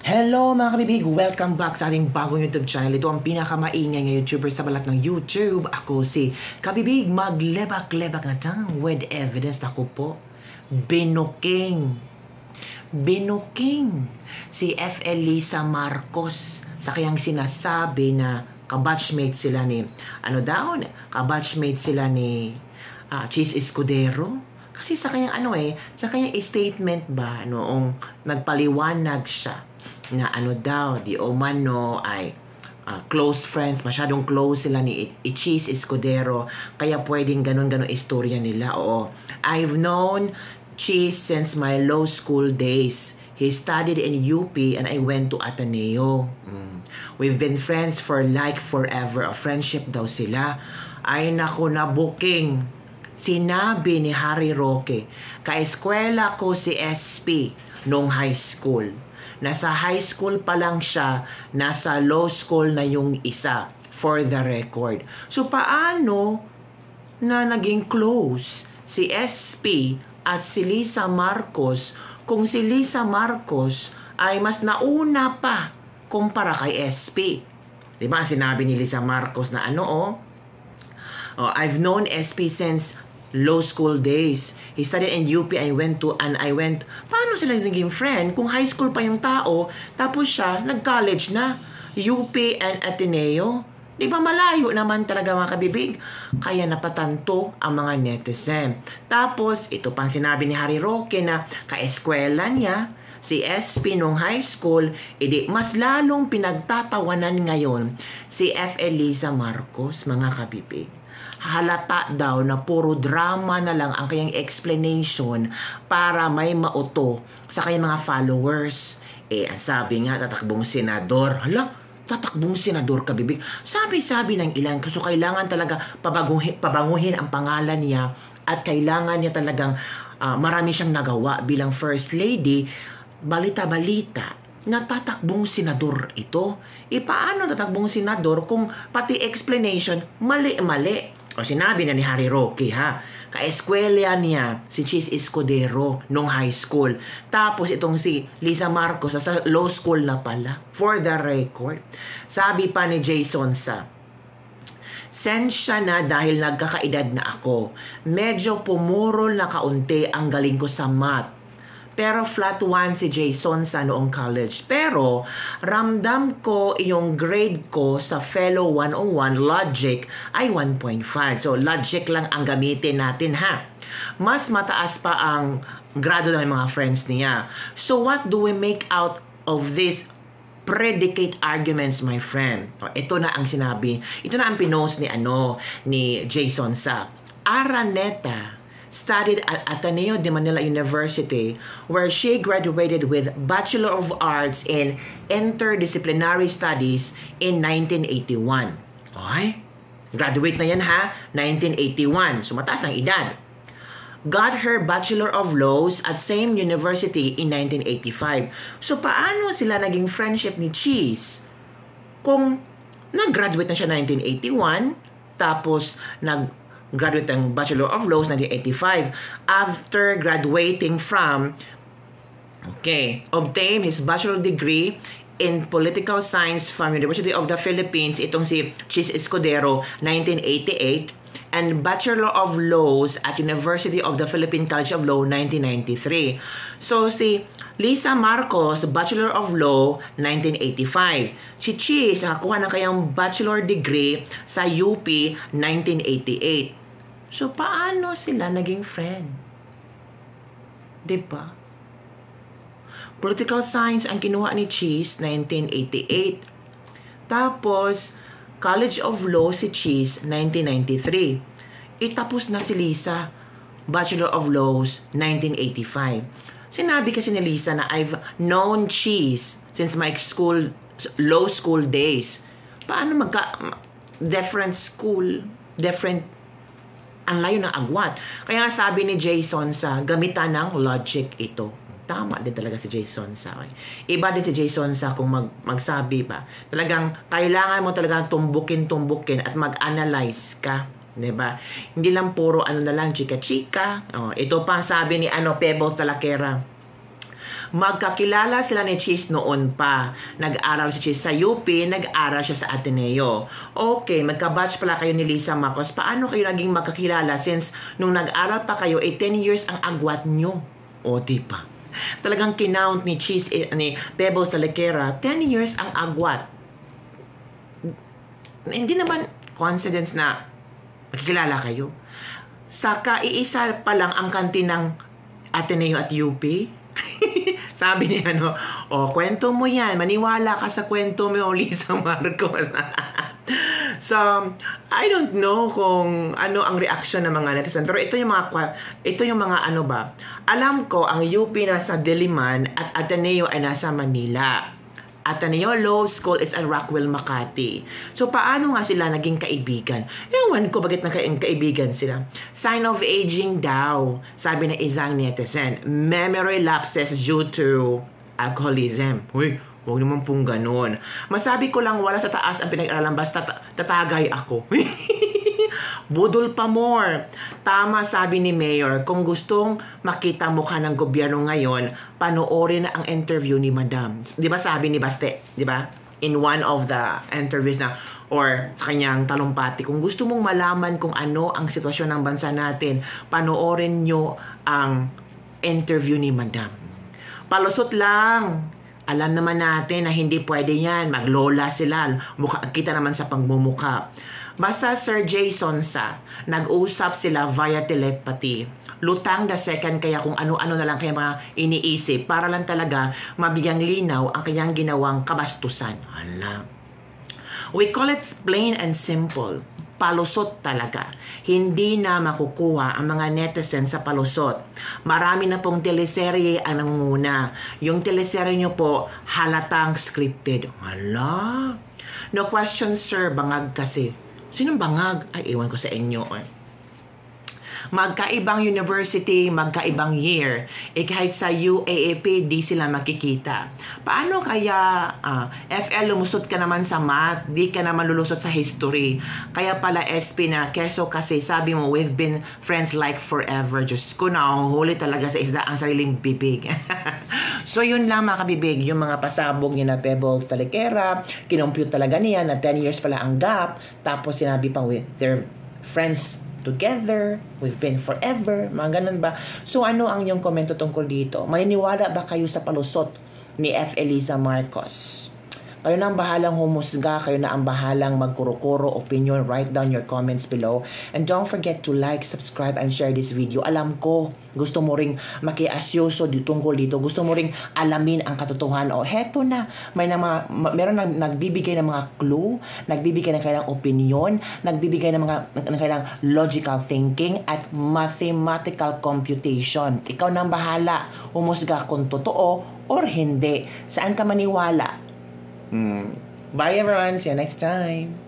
Hello mga kabibig! Welcome back sa ating bagong YouTube channel. Ito ang pinakamaingay na YouTuber sa balat ng YouTube. Ako si Kabibig, maglebak-lebak na tang with evidence. Ako po, binuking si F. Elisa Marcos sa kayang sinasabi na kabatchmate sila ni, kabatchmate sila ni Cheese Escudero. Kasi sa kanyang sa kanyang statement ba noong nagpaliwanag siya na di umano ay close friends, masyadong close sila ni Cheese Escudero, kaya pwedeng ganun-ganun istorya nila. Oo, I've known Cheese since my law school days. He studied in UP and I went to Ateneo. We've been friends for like forever. A friendship daw sila. Ay naku, na booking. Sinabi ni Harry Roque, ka-eskwela ko si SP nung high school. Nasa high school pa lang siya, nasa law school na yung isa, for the record. So, paano na naging close si SP at si Lisa Marcos kung si Lisa Marcos ay mas nauna pa kumpara kay SP? Diba, sinabi ni Lisa Marcos na I've known SP since law school days. He studied in UP, I went. Paano sila naging friend kung high school pa yung tao, tapos siya, nag-college na, UP and Ateneo? Di ba malayo naman talaga mga kabibig? Kaya napatanto ang mga netizen. Tapos, ito pang sinabi ni Harry Roque na ka-eskwela niya, si SP nung high school, mas lalong pinagtatawanan ngayon si F. Elisa Marcos, mga kabibig. Halata daw na puro drama na lang ang kanyang explanation para may mauto sa kanyang mga followers. Ang sabi nga, tatakbong senador. Tatakbong senador, kabibig. Sabi-sabi ng ilan, kasi kailangan talaga pabanguhin ang pangalan niya at kailangan niya talagang marami siyang nagawa bilang first lady. Balita-balita na tatakbong senador ito. Paano tatakbong senador kung pati explanation mali-mali? O sinabi na ni Harry Roque, ka-eskwela niya si Cheese Escudero nung high school. Tapos itong si Lisa Marcos sa law school na pala. For the record. Sabi pa ni Jason Sa, sensya na dahil nagkakaedad na ako. Medyo pumurol na kaunti ang galing ko sa math. Pero flat 1 si Jason sa noong college. Pero ramdam ko yung grade ko sa fellow 101 logic ay 1.5. So logic lang ang gamitin natin Mas mataas pa ang grado ng mga friends niya. So what do we make out of this predicate arguments, my friend? Ito na ang sinabi. Ito na ang pinost ni Jason Sa. Araneta studied at Ateneo de Manila University, where she graduated with Bachelor of Arts in Interdisciplinary Studies in 1981. Okay? Graduate na yan 1981. So mataas ang edad. Got her Bachelor of Laws at same university in 1985. So paano sila naging friendship ni Cheese? Kung nag-graduate na siya 1981, tapos graduate ng Bachelor of Laws 1985. After graduating from, obtained his bachelor degree in political science from University of the Philippines, itong si Cheese Escudero, 1988, and Bachelor of Laws at University of the Philippine College of Law, 1993. So si Lisa Marcos, Bachelor of Law, 1985. Si Cheese, nakakuha ng kayang bachelor degree sa UP, 1988. So, paano sila naging friend? Diba? Political science ang kinuha ni Cheese, 1988. Tapos, College of Law si Cheese, 1993. Tapos na si Lisa, Bachelor of Laws, 1985. Sinabi kasi ni Lisa na I've known Cheese since my law school days. Paano different school, different ang layo ng agwat. Kaya sabi ni Jason Sa, gamitan ng logic ito. Tama din talaga si Jason Sa. Iba din si Jason Sa kung magsabi pa. Talagang kailangan mo talagang tumbukin at mag-analyze ka. Diba? Hindi lang puro na lang chika-chika. Ito pa sabi ni Pebbles Talakera. Magkakilala sila ni Cheese noon pa. Nag-aral si Cheese sa UP, nag-aral siya sa Ateneo. Okay, magka-batch pala kayo ni Lisa Marcos. Paano kayo naging magkakilala since nung nag-aral pa kayo, 10 years ang agwat nyo? O, diba? Talagang kinount ni Cheese, ni Pebbles Talekera, 10 years ang agwat. Hindi naman coincidence na magkikilala kayo. Saka iisa pa lang ang kantinang Ateneo at UP. Sabi niya, kwento mo yan. Maniwala ka sa kwento mo, Lisa Marcos. So, I don't know kung ano ang reaction ng mga netizen. Pero ito yung mga ano ba. Alam ko, ang UP nasa Diliman at Ateneo ay nasa Manila. Ateneo Law School is at Rockwell, Makati. So, paano nga sila naging kaibigan? Ewan ko bakit naging kaibigan sila. Sign of aging daw, sabi ng isang netizen. Memory lapses due to alcoholism. Uy, huwag naman pong ganun. Masabi ko lang wala sa taas ang pinag-aralan basta tatagay ako. Budol pa more. Tama sabi ni Mayor, kung gustong makita mukha ng gobyerno ngayon, panoorin na ang interview ni Madam. Di ba sabi ni Baste? Di ba? In one of the interviews na, or sa kanyang talumpati, kung gusto mong malaman kung ano ang sitwasyon ng bansa natin, panoorin nyo ang interview ni Madam. Palusot lang. Alam naman natin na hindi pwede yan. Maglola sila. Kita naman sa pagmumuka. Basta Sir Jason sa nag-usap sila via telepathy. Lutang the second kaya kung ano-ano na lang kaya mga iniisip para lang talaga mabigyang linaw ang kanyang ginawang kabastusan. Hala. We call it plain and simple. Palusot talaga. Hindi na makukuha ang mga netizen sa palusot. Marami na pong teleserye ang nangunguna. Yung teleserye nyo po halatang scripted. Hala. No question sir, bangag kasi. Sinong bangag? Ay, iwan ko sa inyo. Magkaibang university, magkaibang year. Kahit sa UAAP, di sila makikita. Paano kaya FL lumusot ka naman sa math, di ka naman lulusot sa history? Kaya pala SP na keso kasi sabi mo, we've been friends like forever. Diyos ko, nahuhuli talaga sa isda ang sariling bibig. So yun lang mga kabibig, yung mga pasabog niya na Pebbles Talekera, kinompute talaga niya na 10 years pala ang gap, tapos sinabi pang they're friends together, we've been forever, mga ganun ba? So ano ang iyong komento tungkol dito? Maniniwala ba kayo sa palusot ni F. Eliza Marcos? Kayo na ang bahalang humusga, kayo na ang bahalang magkuro-kuro opinion, write down your comments below. And don't forget to like, subscribe, and share this video. Alam ko, gusto mo ring makiasyoso tungkol dito, gusto mo ring alamin ang katotohanan. O heto na, meron nagbibigay ng mga clue, nagbibigay ng kailang opinion, nagbibigay ng kailang logical thinking at mathematical computation. Ikaw na ang bahala, humusga kung totoo or hindi. Saan ka maniwala? Bye everyone. See you next time.